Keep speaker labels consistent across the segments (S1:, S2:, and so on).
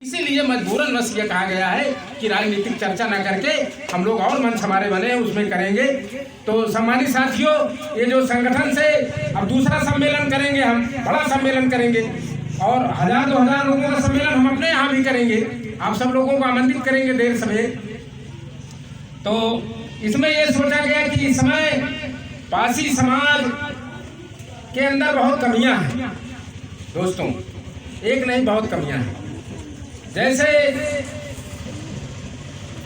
S1: इसीलिए मजबूरन बस ये कहा गया है कि राजनीतिक चर्चा न करके हम लोग और मंच हमारे बने हैं उसमें करेंगे। तो सम्मानित साथियों, ये जो संगठन से अब दूसरा सम्मेलन करेंगे, हम बड़ा सम्मेलन करेंगे और 1000-2000 लोगों का सम्मेलन हम अपने यहाँ भी करेंगे। आप सब लोगों को आमंत्रित करेंगे देर सवेर। तो इसमें ये सोचा गया कि इस समय पासी समाज के अंदर बहुत कमियां हैं दोस्तों, एक नहीं बहुत कमियां हैं। जैसे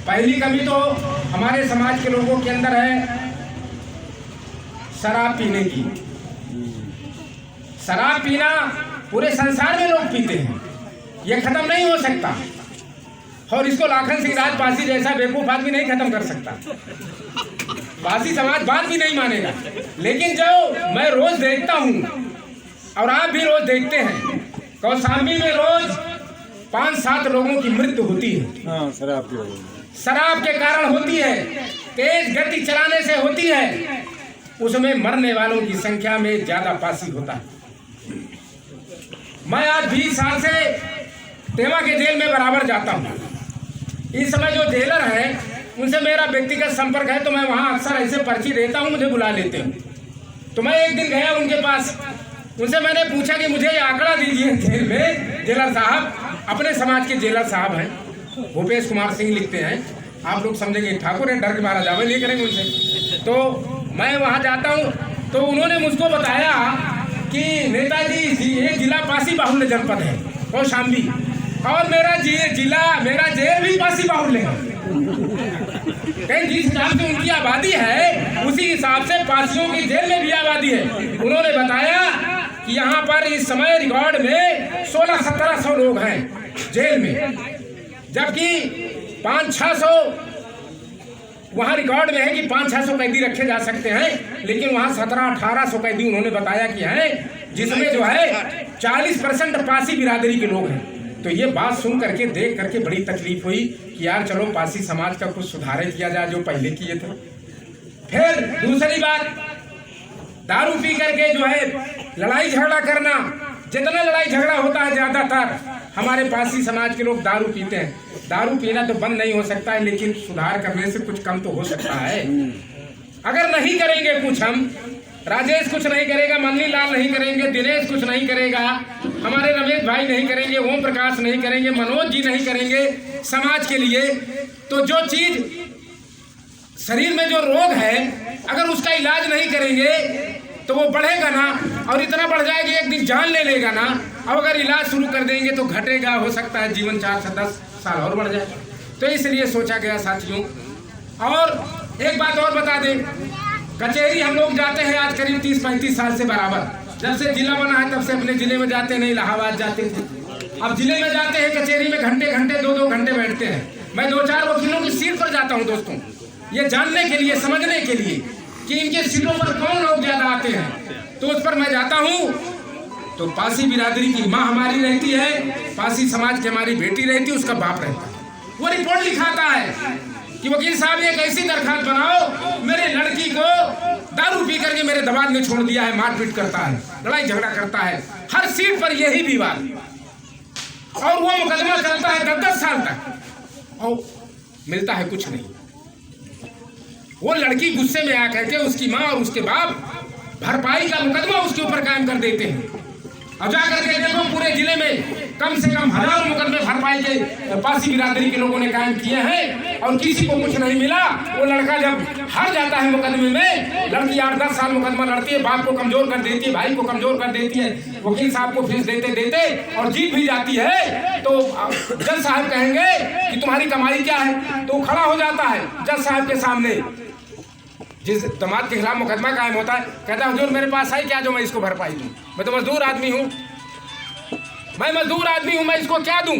S1: पहली कमी तो हमारे समाज के लोगों के अंदर है शराब पीने की। शराब पीना पूरे संसार में लोग पीते हैं, यह खत्म नहीं हो सकता और इसको लाखन सिंह राज पासी जैसा बेवकूफ आदमी नहीं खत्म कर सकता। पासी समाज बात भी नहीं मानेगा। लेकिन जो मैं रोज देखता हूँ और आप भी रोज देखते हैं, कौशाम्बी में रोज 5-7 लोगों की मृत्यु होती है। शराब के कारण होती है, तेज गति चलाने से होती है। उसमें मरने वालों की संख्या में ज्यादा पासी होता है। मैं आज 20 साल से टेवा के जेल में बराबर जाता हूँ। इस समय जो जेलर है उनसे मेरा व्यक्तिगत संपर्क है, तो मैं वहाँ अक्सर ऐसे पर्ची देता हूँ, मुझे बुला लेते हैं। तो मैं एक दिन गया उनके पास, उनसे मैंने पूछा कि मुझे ये आंकड़ा दीजिए जेल में। जेलर साहब अपने समाज के जेलर साहब हैं, भूपेश कुमार सिंह लिखते हैं, आप लोग समझेंगे ठाकुर है, डर के मारा जावे नहीं करेंगे उनसे। तो मैं वहाँ जाता हूँ तो उन्होंने मुझको बताया कि नेताजी ये जिला पासी बाहुल्य जनपद है कौशाम्बी, और मेरा जेल भी पासी बाहुल्य है। कहीं जिस हिसाब से उनकी आबादी है उसी हिसाब से पासियों की जेल में भी आबादी है। उन्होंने बताया कि यहाँ पर इस समय रिकॉर्ड में 1600-1700 लोग हैं जेल में, जबकि 500-600 वहाँ रिकॉर्ड में है कि 500-600 कैदी रखे जा सकते हैं, लेकिन वहाँ 1700-1800 कैदी उन्होंने बताया कि हैं, जिसमें जो है 40% पासी बिरादरी के लोग हैं। तो ये बात सुन करके देख करके बड़ी तकलीफ हुई कि यार चलो पासी समाज का कुछ सुधार किया जाए जो पहले किए थे। फिर दूसरी बात, दारू पी करके जो है लड़ाई झगड़ा करना। जितना लड़ाई झगड़ा होता है ज्यादातर हमारे पासी समाज के लोग दारू पीते हैं। दारू पीना तो बंद नहीं हो सकता है, लेकिन सुधार करने से कुछ कम तो हो सकता है। अगर नहीं करेंगे कुछ, हम राजेश कुछ नहीं करेगा, मन्नी लाल नहीं करेंगे, दिनेश कुछ नहीं करेगा, हमारे रमेश भाई नहीं करेंगे, ओम प्रकाश नहीं करेंगे, मनोज जी नहीं करेंगे समाज के लिए, तो जो चीज शरीर में जो रोग है अगर उसका इलाज नहीं करेंगे तो वो बढ़ेगा ना, और इतना बढ़ जाएगा एक दिन जान ले लेगा ना। अब अगर इलाज शुरू कर देंगे तो घटेगा, हो सकता है जीवन 4 से 10 साल और बढ़ जाए। तो इसलिए सोचा गया साथियों। और एक बात और बता दें, कचहरी हम लोग जाते हैं आज करीब 30-35 साल से बराबर। जब से जिला बना है तब से अपने जिले में जाते नहीं, इलाहाबाद जाते थे। अब जिले में जाते हैं, कचहरी में घंटे 2-2 घंटे बैठते हैं। मैं 2-4 वकीलों की सीट पर जाता हूं दोस्तों, ये जानने के लिए, समझने के लिए कि इनके सीटों पर कौन लोग ज्यादा आते हैं। तो उस पर मैं जाता हूं तो पासी बिरादरी की माँ हमारी रहती है, पासी समाज की हमारी बेटी रहती है, उसका बाप रहता है। वो रिपोर्ट लिखाता है कि वकील साहब एक ऐसी दरखास्त बनाओ, मेरे लड़की को दारू पी करके मेरे दमाद में छोड़ दिया है, मारपीट करता है, लड़ाई झगड़ा करता है, हर सीट पर यही विवाद, और वो मुकदमा चलता है 10-10 साल तक और मिलता है कुछ नहीं। वो लड़की गुस्से में आकर के उसकी माँ और उसके बाप भरपाई का मुकदमा उसके ऊपर कायम कर देते हैं। अब जाकर के देखो पूरे जिले में कम से कम 1000 मुकदमे भरपाई के पासी बिरादरी के लोगों ने कायम किए हैं और किसी को कुछ नहीं मिला। वो लड़का जब हार जाता है मुकदमे में, लड़की 8-10 साल मुकदमा लड़ती है, बाप को कमजोर कर देती है, भाई को कमजोर कर देती है, वकील साहब को फीस देते देते और जीत भी जाती है, तो जज साहब कहेंगे कि तुम्हारी कमाई क्या है, तो खड़ा हो जाता है जज साहब के सामने। जिस दमाद के खिलाफ मुकदमा कायम होता है, कहता है हुजूर मेरे पास है क्या जो मैं इसको भरपाई दूं, मैं तो मजदूर आदमी हूँ, मैं इसको क्या दूं।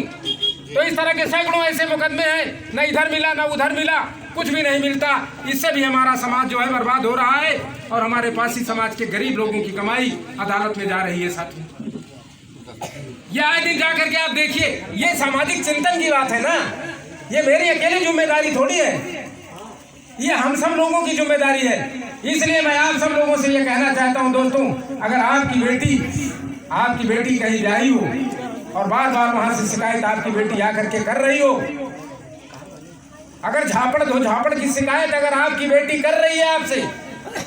S1: तो इस तरह के सैकड़ों ऐसे मुकदमे हैं, न इधर मिला न उधर मिला, कुछ भी नहीं मिलता। इससे भी हमारा समाज जो है बर्बाद हो रहा है और हमारे पासी समाज के गरीब लोगों की कमाई अदालत में जा रही है साथी। ये आए दिन जा करके आप देखिए, ये सामाजिक चिंतन की बात है ना, ये मेरी अकेली जिम्मेदारी थोड़ी है, ये हम सब लोगों की जिम्मेदारी है। इसलिए मैं आप सब लोगों से ये कहना चाहता हूं दोस्तों, अगर आपकी बेटी कहीं ब्याही हो और बार बार वहां से शिकायत आपकी बेटी आकर के कर रही हो, अगर झापड़ दो झापड़ की शिकायत अगर आपकी बेटी कर रही है आपसे,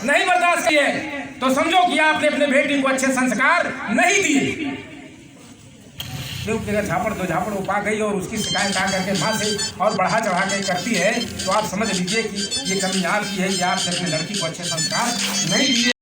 S1: नहीं बर्दाश्त की है, तो समझो कि आपने अपने बेटी को अच्छे संस्कार नहीं दिए। अगर झापड़ दो झापड़ वो पा गई और उसकी शिकायत आ करके माँ से और बढ़ा चढ़ा के करती है, तो आप समझ लीजिए कि ये कमी आपकी है कि आपने अपनी लड़की को अच्छे संस्कार नहीं दिए।